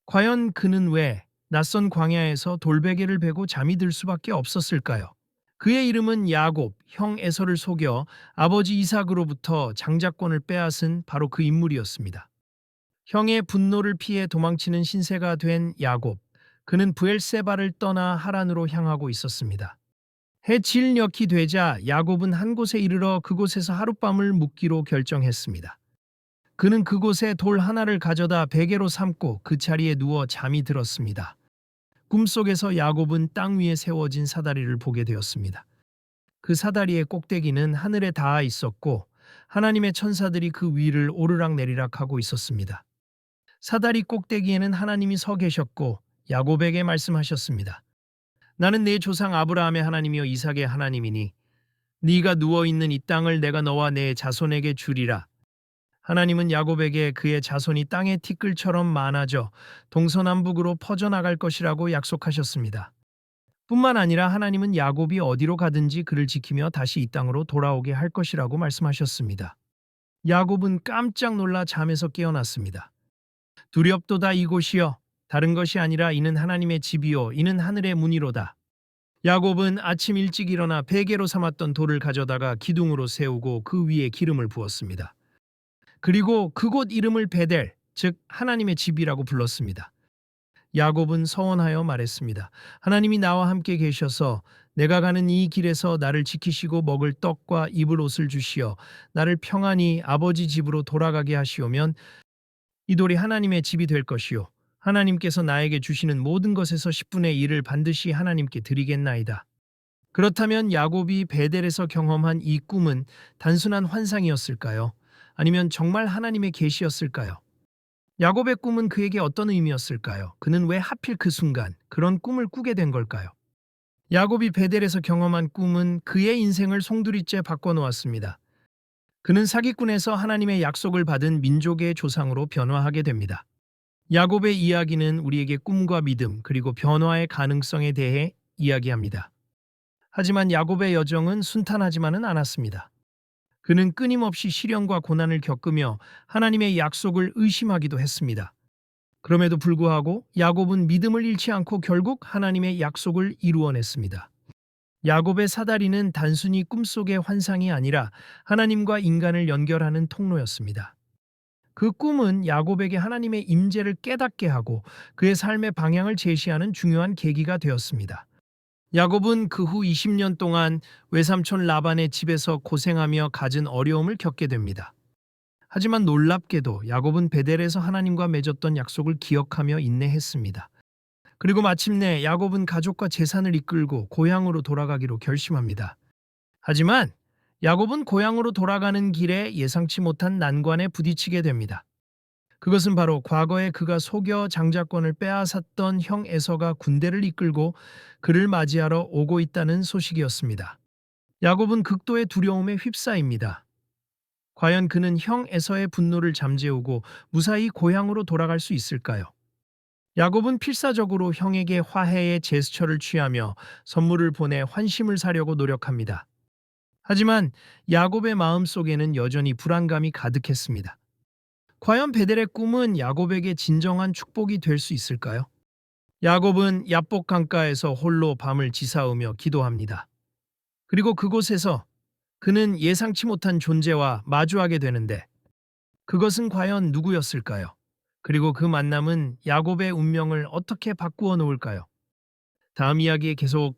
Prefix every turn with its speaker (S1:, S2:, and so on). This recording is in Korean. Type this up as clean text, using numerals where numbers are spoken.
S1: 과연 그는 왜 낯선 광야에서 돌베개를 베고 잠이 들 수밖에 없었을까요? 그의 이름은 야곱, 형 에서를 속여 아버지 이삭으로부터 장자권을 빼앗은 바로 그 인물이었습니다. 형의 분노를 피해 도망치는 신세가 된 야곱. 그는 브엘세바를 떠나 하란으로 향하고 있었습니다. 해질녘이 되자 야곱은 한 곳에 이르러 그곳에서 하룻밤을 묵기로 결정했습니다. 그는 그곳에 돌 하나를 가져다 베개로 삼고 그 자리에 누워 잠이 들었습니다. 꿈속에서 야곱은 땅 위에 세워진 사다리를 보게 되었습니다. 그 사다리의 꼭대기는 하늘에 닿아 있었고 하나님의 천사들이 그 위를 오르락내리락 하고 있었습니다. 사다리 꼭대기에는 하나님이 서 계셨고 야곱에게 말씀하셨습니다. 나는 네 조상 아브라함의 하나님이요 이삭의 하나님이니 네가 누워있는 이 땅을 내가 너와 네 자손에게 주리라. 하나님은 야곱에게 그의 자손이 땅의 티끌처럼 많아져 동서남북으로 퍼져나갈 것이라고 약속하셨습니다. 뿐만 아니라 하나님은 야곱이 어디로 가든지 그를 지키며 다시 이 땅으로 돌아오게 할 것이라고 말씀하셨습니다. 야곱은 깜짝 놀라 잠에서 깨어났습니다. 두렵도다 이곳이여, 다른 것이 아니라 이는 하나님의 집이요 이는 하늘의 문이로다. 야곱은 아침 일찍 일어나 베개로 삼았던 돌을 가져다가 기둥으로 세우고 그 위에 기름을 부었습니다. 그리고 그곳 이름을 베델, 즉 하나님의 집이라고 불렀습니다. 야곱은 서원하여 말했습니다. 하나님이 나와 함께 계셔서 내가 가는 이 길에서 나를 지키시고 먹을 떡과 입을 옷을 주시어 나를 평안히 아버지 집으로 돌아가게 하시오면 이 돌이 하나님의 집이 될 것이요 하나님께서 나에게 주시는 모든 것에서 10분의 1을 반드시 하나님께 드리겠나이다. 그렇다면 야곱이 베델에서 경험한 이 꿈은 단순한 환상이었을까요? 아니면 정말 하나님의 계시였을까요? 야곱의 꿈은 그에게 어떤 의미였을까요? 그는 왜 하필 그 순간 그런 꿈을 꾸게 된 걸까요? 야곱이 베델에서 경험한 꿈은 그의 인생을 송두리째 바꿔놓았습니다. 그는 사기꾼에서 하나님의 약속을 받은 민족의 조상으로 변화하게 됩니다. 야곱의 이야기는 우리에게 꿈과 믿음 그리고 변화의 가능성에 대해 이야기합니다. 하지만 야곱의 여정은 순탄하지만은 않았습니다. 그는 끊임없이 시련과 고난을 겪으며 하나님의 약속을 의심하기도 했습니다. 그럼에도 불구하고 야곱은 믿음을 잃지 않고 결국 하나님의 약속을 이루어냈습니다. 야곱의 사다리는 단순히 꿈속의 환상이 아니라 하나님과 인간을 연결하는 통로였습니다. 그 꿈은 야곱에게 하나님의 임재를 깨닫게 하고 그의 삶의 방향을 제시하는 중요한 계기가 되었습니다. 야곱은 그 후 20년 동안 외삼촌 라반의 집에서 고생하며 갖은 어려움을 겪게 됩니다. 하지만 놀랍게도 야곱은 베델에서 하나님과 맺었던 약속을 기억하며 인내했습니다. 그리고 마침내 야곱은 가족과 재산을 이끌고 고향으로 돌아가기로 결심합니다. 하지만 야곱은 고향으로 돌아가는 길에 예상치 못한 난관에 부딪히게 됩니다. 그것은 바로 과거에 그가 속여 장자권을 빼앗았던 형 에서가 군대를 이끌고 그를 맞이하러 오고 있다는 소식이었습니다. 야곱은 극도의 두려움에 휩싸입니다. 과연 그는 형 에서의 분노를 잠재우고 무사히 고향으로 돌아갈 수 있을까요? 야곱은 필사적으로 형에게 화해의 제스처를 취하며 선물을 보내 환심을 사려고 노력합니다. 하지만 야곱의 마음속에는 여전히 불안감이 가득했습니다. 과연 베델의 꿈은 야곱에게 진정한 축복이 될 수 있을까요? 야곱은 야복 강가에서 홀로 밤을 지사우며 기도합니다. 그리고 그곳에서 그는 예상치 못한 존재와 마주하게 되는데 그것은 과연 누구였을까요? 그리고 그 만남은 야곱의 운명을 어떻게 바꾸어 놓을까요? 다음 이야기에 계속